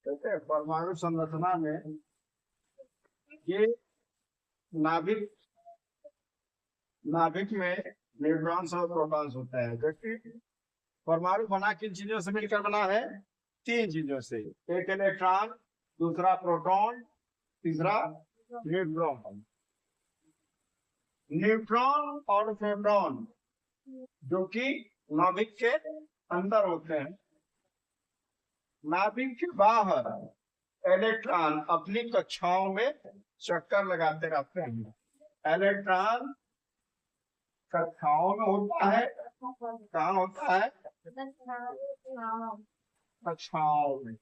देखिए परमाणु संरचना में ये नाभिक नाभिक में न्यूट्रॉन्स और प्रोटॉन्स होते हैं, जबकि परमाणु बना किन चीजों से मिलकर बना है? तीन चीजों से। एक इलेक्ट्रॉन, दूसरा प्रोटॉन, तीसरा न्यूट्रॉन। न्यूट्रॉन और प्रोटॉन जो कि नाभिक के अंदर होते हैं, नाभिक के बाहर इलेक्ट्रॉन अपनी कक्षाओं में चक्कर लगाते रहते हैं। इलेक्ट्रॉन कक्षाओं में होता है, कहाँ होता है? कक्षाओं में,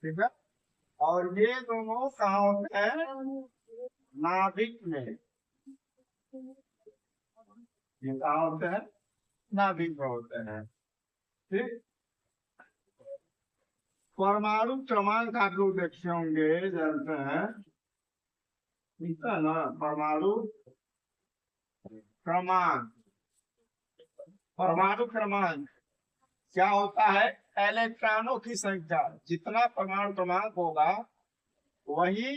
ठीक है। और ये दोनों कहाँ होते हैं? नाभिक में। ये कहाँ होते हैं? नाभिक में होते हैं, ठीक। परमाणु क्रमांक आप लोग देखे होंगे, जानते हैं, ठीक है ना? परमाणु क्रमांक, परमाणु क्रमांक क्या होता है? इलेक्ट्रॉनों की संख्या। जितना परमाणु क्रमांक होगा वही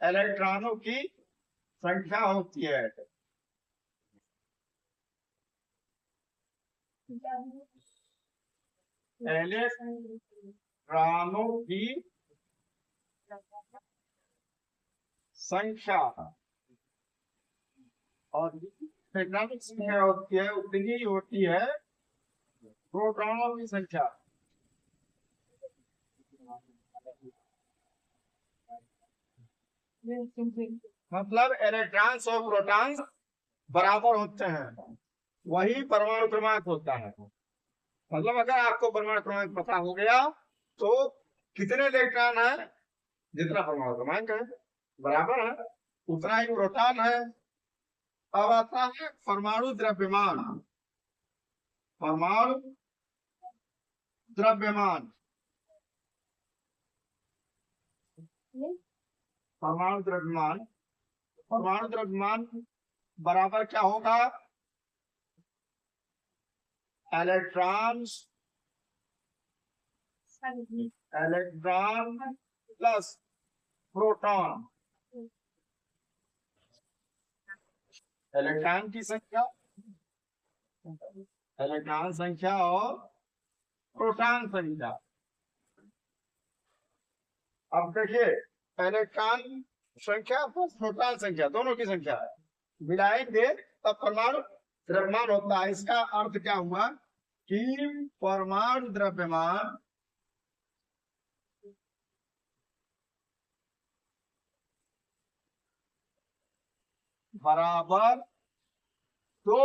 इलेक्ट्रॉनों की संख्या होती है। इलेक्ट्रॉनों की संख्या और इलेक्ट्रॉनिक संख्या होती है, उतनी ही होती है प्रोटॉनों की संख्या। मतलब इलेक्ट्रॉन्स और प्रोटॉन्स बराबर होते हैं, वही परमाणु क्रमांक होता है। मतलब अगर आपको परमाणु क्रमांक पता हो गया तो कितने इलेक्ट्रॉन है, जितना परमाणु क्रमांक है बराबर है, उतना ही प्रोटॉन है। अब आता है परमाणु द्रव्यमान। परमाणु द्रव्यमान, परमाणु द्रव्यमान, परमाणु द्रव्यमान बराबर क्या होगा? Electrons, electron plus proton. Electron की संख्या, इलेक्ट्रॉन संख्या और प्रोटॉन संख्या। अब देखिए, इलेक्ट्रॉन संख्या प्लस प्रोटॉन संख्या, दोनों की संख्या मिलाएंगे तब परमाणु द्रव्यमान होता है। इसका अर्थ क्या हुआ कि परमाणु द्रव्यमान बराबर दो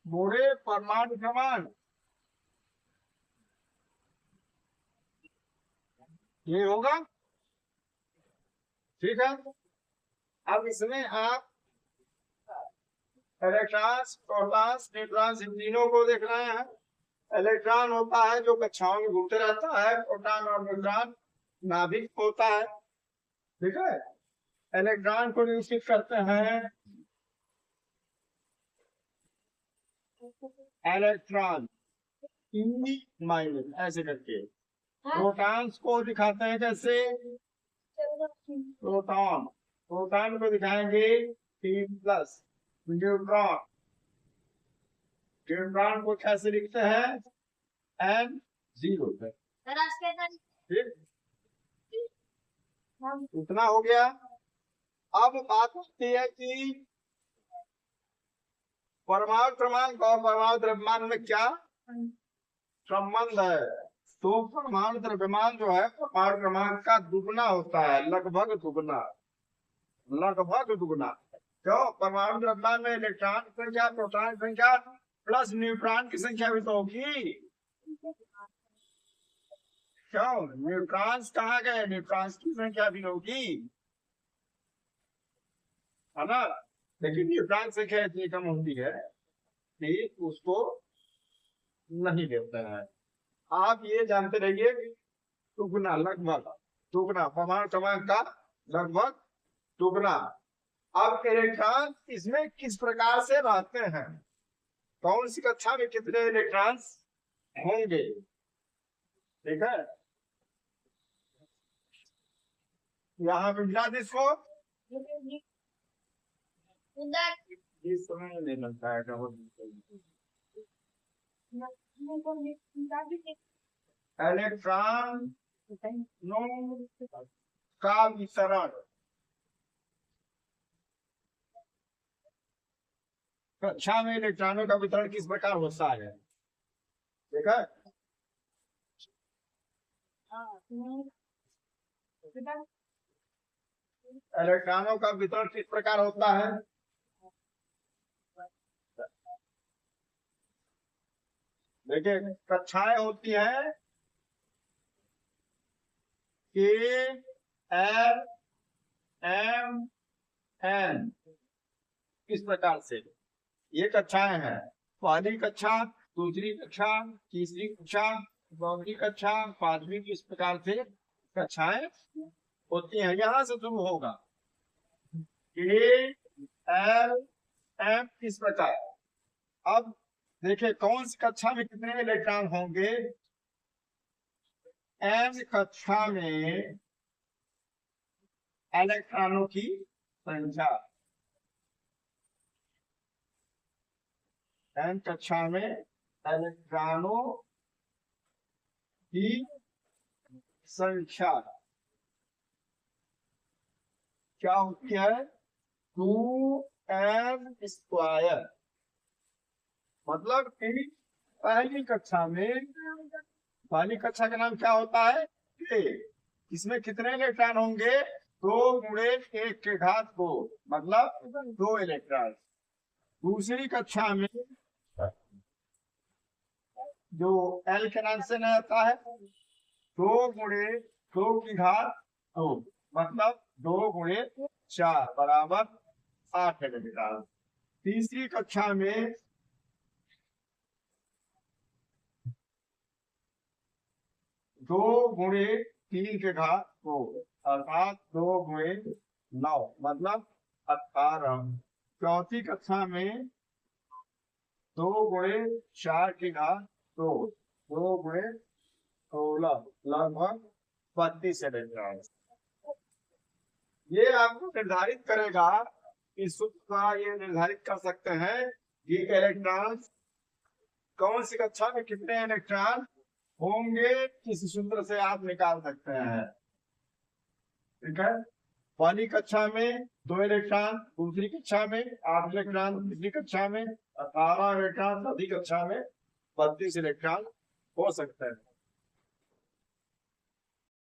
मोड़े परमाणु क्रमांक। ये होगा, ठीक है। अब इसमें आप इलेक्ट्रॉन्स, प्रोटॉन्स, न्यूट्रॉन्स इन तीनों को देख रहे हैं। इलेक्ट्रॉन होता है जो कक्षाओं में घूमते रहता है, प्रोटॉन और न्यूट्रॉन नाभिक होता है, ठीक है। इलेक्ट्रॉन को निश्चित करते हैं इलेक्ट्रॉन ई माइनस ऐसे करके। प्रोटॉन्स को दिखाते हैं कैसे? प्रोटॉन, प्रोटॉन को दिखाएंगे P प्लस। न्यूट्रॉन, न्यूट्रॉन को कैसे लिखते हैं? N0। उतना हो गया। अब बात होती है कि परमाणु क्रमांक और परमाणु द्रव्यमान में क्या संबंध है। तो परमाणु द्रव्यमान जो है परमाणु क्रमांक का दुगना होता है, लगभग दुगना, लगभग दुगना। क्यों? परमाणु द्रव्यमान में इलेक्ट्रॉन की संख्या, प्रोटॉन की संख्या प्लस न्यूट्रॉन की संख्या भी तो होगी। क्यों? न्यूट्रॉन्स कहाँ गए? न्यूट्रॉन्स की संख्या भी होगी, है ना। लेकिन न्यूट्रॉन संख्या इतनी कम होती है कि उसको नहीं देते हैं। आप ये जानते रहिए दुगना, लगभग दुगना, परमाणु क्रमांक का लगभग दुगना। अब इलेक्ट्रॉन इसमें किस प्रकार से रहते हैं, कौन सी कक्षा में कितने इलेक्ट्रॉन्स होंगे, ठीक है, यहाँ पे मिला दे इसको। इस समय नहीं लगता है इलेक्ट्रॉन का वितरण कक्षा में इलेक्ट्रॉनों का वितरण किस प्रकार होता है? ठीक है, इलेक्ट्रॉनों का वितरण किस प्रकार होता है? देखिए, कक्षाएं होती है के एल एम एन, इस प्रकार से ये कक्षाएं हैं। पहली कक्षा, दूसरी कक्षा, तीसरी कक्षा, चौथी कक्षा, पांचवी, इस प्रकार से कक्षाएं होती हैं। यहां से शुरू होगा के एल एम, इस प्रकार। अब देखिए कौन सी कक्षा में कितने इलेक्ट्रॉन होंगे। एम कक्षा में इलेक्ट्रॉनों की संख्या, एम कक्षा में इलेक्ट्रॉनों की संख्या क्या होती है? 2m square. मतलब कि पहली कक्षा में, पहली कक्षा का नाम क्या होता है? के। इसमें कितने इलेक्ट्रॉन होंगे? 2 गुणे 1 के घात 2, मतलब 2 इलेक्ट्रॉन। दूसरी कक्षा में जो एल के नाम से नहीं आता है, 2 गुणे 2 की घात 2, मतलब 2 गुणे 4 बराबर 8 इलेक्ट्रॉन। तीसरी कक्षा में 2 गुणे 3 के घात 2, अर्थात 2 गुणे 9, मतलब 18। चौथी कक्षा में 2 गुणे 4 की घात 2, 2 गुणे 16, लगभग 32 इलेक्ट्रॉन। ये आपको निर्धारित करेगा, इस सूत्र द्वारा ये निर्धारित कर सकते हैं कि इलेक्ट्रॉन कौन सी कक्षा में कितने इलेक्ट्रॉन होंगे, इस सूत्र से आप निकाल सकते हैं। ठीक है, पहली कक्षा में 2 इलेक्ट्रॉन, दूसरी कक्षा में 8 इलेक्ट्रॉन, तीसरी कक्षा में 18 इलेक्ट्रॉन, चौथी कक्षा में 32 इलेक्ट्रॉन हो सकते हैं।